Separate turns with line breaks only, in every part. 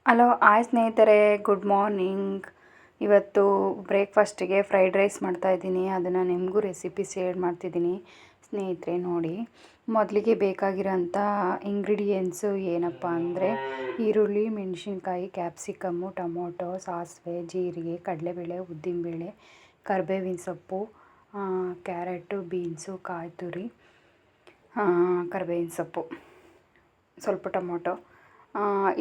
Hello hi ಸ್ನೇಹಿತರೆ, good morning. ಇವತ್ತು ಬ್ರೇಕ್ಫಾಸ್ಟಿಗೆ fried rice ಮಾಡ್ತಾಯಿದ್ದೀನಿ. ಅದನ್ನು ನಿಮಗೂ ರೆಸಿಪಿ ಶೇರ್ ಮಾಡ್ತಿದ್ದೀನಿ ಸ್ನೇಹಿತರೆ. ನೋಡಿ, ಮೊದಲಿಗೆ ಬೇಕಾಗಿರೋಂಥ ಇಂಗ್ರೀಡಿಯೆಂಟ್ಸು ಏನಪ್ಪ ಅಂದರೆ ಈರುಳ್ಳಿ, ಮೆಣಸಿನ್ಕಾಯಿ, ಕ್ಯಾಪ್ಸಿಕಮ್ಮು, ಟೊಮೊಟೊ, ಸಾಸಿವೆ, ಜೀರಿಗೆ, ಕಡಲೆಬೇಳೆ, ಉದ್ದಿನಬೇಳೆ, ಕರಿಬೇವಿನ ಸೊಪ್ಪು, ಕ್ಯಾರೆಟು, ಬೀನ್ಸು, ಕಾಯಿ ತುರಿ, ಕರಿಬೇವಿನ ಸೊಪ್ಪು, ಸ್ವಲ್ಪ ಟೊಮೊಟೊ,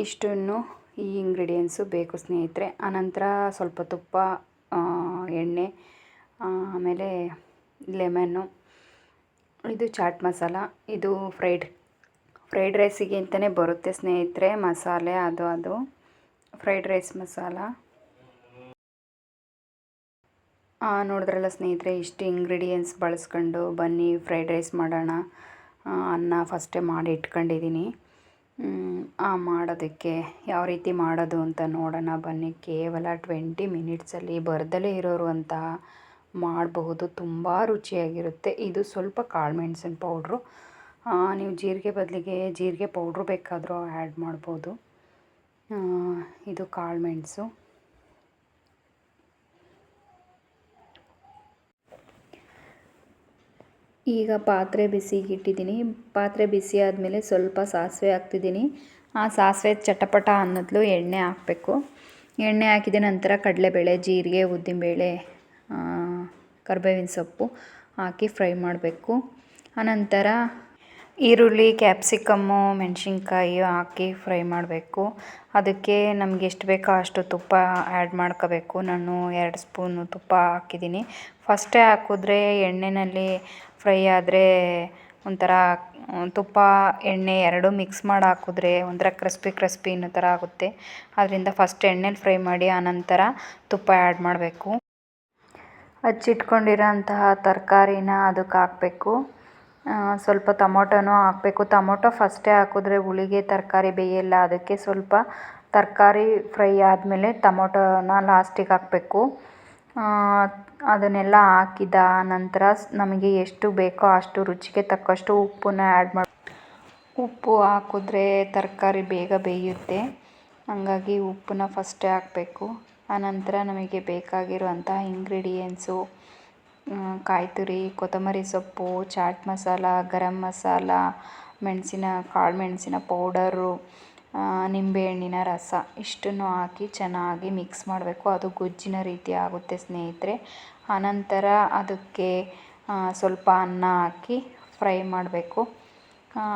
ಇಷ್ಟನ್ನು ಈ ಇಂಗ್ರೀಡಿಯೆಂಟ್ಸು ಬೇಕು ಸ್ನೇಹಿತರೆ. ಆನಂತರ ಸ್ವಲ್ಪ ತುಪ್ಪ, ಎಣ್ಣೆ, ಆಮೇಲೆ ಲೆಮನ್ನು, ಇದು ಚಾಟ್ ಮಸಾಲ. ಇದು ಫ್ರೈಡ್ ರೈಸಿಗೆ ಅಂತಲೇ ಬರುತ್ತೆ ಸ್ನೇಹಿತರೆ ಮಸಾಲೆ. ಅದು ಫ್ರೈಡ್ ರೈಸ್ ಮಸಾಲ. ನೋಡಿದ್ರಲ್ಲ ಸ್ನೇಹಿತರೆ, ಇಷ್ಟು ಇಂಗ್ರೀಡಿಯೆಂಟ್ಸ್ ಬಳಸ್ಕೊಂಡು ಬನ್ನಿ ಫ್ರೈಡ್ ರೈಸ್ ಮಾಡೋಣ. ಅನ್ನ ಫಸ್ಟೇ ಮಾಡಿ ಇಟ್ಕೊಂಡಿದ್ದೀನಿ. ಮಾಡೋದಕ್ಕೆ ಯಾವ ರೀತಿ ಮಾಡೋದು ಅಂತ ನೋಡೋಣ ಬನ್ನಿ. ಕೇವಲ 20 ಮಿನಿಟ್ಸಲ್ಲಿ ಬರ್ದಲೇ ಇರೋರು ಅಂತ ಮಾಡಬಹುದು. ತುಂಬ ರುಚಿಯಾಗಿರುತ್ತೆ. ಇದು ಸ್ವಲ್ಪ ಕಾಳು ಮೆಣಸಿನ ಪೌಡ್ರು. ನೀವು ಜೀರಿಗೆ ಬದಲಿಗೆ ಜೀರಿಗೆ ಪೌಡ್ರು ಬೇಕಾದರೂ ಆ್ಯಡ್ ಮಾಡ್ಬೋದು. ಇದು ಕಾಳು ಮೆಣಸು. ಈಗ ಪಾತ್ರೆ ಬಿಸಿಗೆ ಇಟ್ಟಿದ್ದೀನಿ. ಪಾತ್ರೆ ಬಿಸಿ ಆದಮೇಲೆ ಸ್ವಲ್ಪ ಸಾಸಿವೆ ಹಾಕ್ತಿದ್ದೀನಿ. ಆ ಸಾಸಿವೆ ಚಟಪಟ ಅನ್ನೋದ್ಲು ಎಣ್ಣೆ ಹಾಕಬೇಕು. ಎಣ್ಣೆ ಹಾಕಿದ ನಂತರ ಕಡಲೆಬೇಳೆ, ಜೀರಿಗೆ, ಉದ್ದಿನಬೇಳೆ, ಕರಿಬೇವಿನ ಸೊಪ್ಪು ಹಾಕಿ ಫ್ರೈ ಮಾಡಬೇಕು. ಆನಂತರ ಈರುಳ್ಳಿ, ಕ್ಯಾಪ್ಸಿಕಮ್ಮು, ಮೆಣಸಿನ್ಕಾಯಿ ಹಾಕಿ ಫ್ರೈ ಮಾಡಬೇಕು. ಅದಕ್ಕೆ ನಮಗೆ ಎಷ್ಟು ಬೇಕೋ ಅಷ್ಟು ತುಪ್ಪ ಆ್ಯಡ್ ಮಾಡ್ಕೋಬೇಕು. ನಾನು 2 ಸ್ಪೂನು ತುಪ್ಪ ಹಾಕಿದ್ದೀನಿ. ಫಸ್ಟೇ ಹಾಕಿದ್ರೆ ಎಣ್ಣೆಯಲ್ಲಿ ಫ್ರೈ ಆದರೆ ಒಂಥರ ತುಪ್ಪ ಎಣ್ಣೆ ಎರಡೂ ಮಿಕ್ಸ್ ಮಾಡಿ ಹಾಕಿದ್ರೆ ಒಂಥರ ಕ್ರಿಸ್ಪಿ ಅನ್ನೋ ಥರ ಆಗುತ್ತೆ. ಅದರಿಂದ ಫಸ್ಟ್ ಎಣ್ಣೆಲಿ ಫ್ರೈ ಮಾಡಿ ಆನಂತರ ತುಪ್ಪ ಆ್ಯಡ್ ಮಾಡಬೇಕು. ಹಚ್ಚಿಟ್ಕೊಂಡಿರೋ ಅಂತಹ ತರಕಾರಿನ ಅದಕ್ಕೆ ಹಾಕಬೇಕು. ಸ್ವಲ್ಪ ಟೊಮೊಟೊನೂ ಹಾಕಬೇಕು. ಟೊಮೊಟೊ ಫಸ್ಟೇ ಹಾಕಿದ್ರೆ ಹುಳಿಗೆ ತರಕಾರಿ ಬೇಯಲ್ಲ. ಅದಕ್ಕೆ ಸ್ವಲ್ಪ ತರಕಾರಿ ಫ್ರೈ ಆದಮೇಲೆ ಟೊಮೊಟೊನ ಲಾಸ್ಟಿಗೆ ಹಾಕಬೇಕು. ಅದನ್ನೆಲ್ಲ ಹಾಕಿದ ನಂತರ ನಮಗೆ ಎಷ್ಟು ಬೇಕೋ ಅಷ್ಟು ರುಚಿಗೆ ತಕ್ಕಷ್ಟು ಉಪ್ಪನ್ನ ಆ್ಯಡ್ ಮಾಡಿ. ಉಪ್ಪು ಹಾಕಿದ್ರೆ ತರಕಾರಿ ಬೇಗ ಬೇಯುತ್ತೆ. ಹಾಗಾಗಿ ಉಪ್ಪನ್ನ ಫಸ್ಟೇ ಹಾಕಬೇಕು. ಆನಂತರ ನಮಗೆ ಬೇಕಾಗಿರುವಂಥ ಇಂಗ್ರೀಡಿಯೆಂಟ್ಸು ಕಾಯಿ ತುರಿ, ಕೊತ್ತಂಬರಿ ಸೊಪ್ಪು, ಚಾಟ್ ಮಸಾಲ, ಗರಂ ಮಸಾಲ, ಕಾಳು ಮೆಣಸಿನ ಪೌಡರು, ನಿಂಬೆಹಣ್ಣಿನ ರಸ ಇಷ್ಟನ್ನು ಹಾಕಿ ಚೆನ್ನಾಗಿ ಮಿಕ್ಸ್ ಮಾಡಬೇಕು. ಅದು ಗೊಜ್ಜಿನ ರೀತಿ ಆಗುತ್ತೆ ಸ್ನೇಹಿತರೆ. ಆನಂತರ ಅದಕ್ಕೆ ಸ್ವಲ್ಪ ಅನ್ನ ಹಾಕಿ ಫ್ರೈ ಮಾಡಬೇಕು.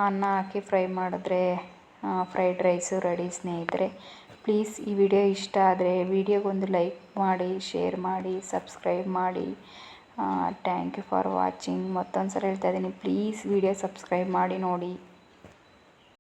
ಅನ್ನ ಹಾಕಿ ಫ್ರೈ ಮಾಡಿದ್ರೆ ಫ್ರೈಡ್ ರೈಸು ರೆಡಿ ಸ್ನೇಹಿತರೆ. ಪ್ಲೀಸ್ ಈ ವಿಡಿಯೋ ಇಷ್ಟ ಆದರೆ ವಿಡಿಯೋಗೊಂದು ಲೈಕ್ ಮಾಡಿ, ಶೇರ್ ಮಾಡಿ, ಸಬ್ಸ್ಕ್ರೈಬ್ ಮಾಡಿ. Thank you for watching. ಮತ್ತೊಂದು ಸಲ ಹೇಳ್ತಾ ಇದ್ದೀನಿ, ಪ್ಲೀಸ್ ವಿಡಿಯೋ ಸಬ್ಸ್ಕ್ರೈಬ್ ಮಾಡಿ ನೋಡಿ.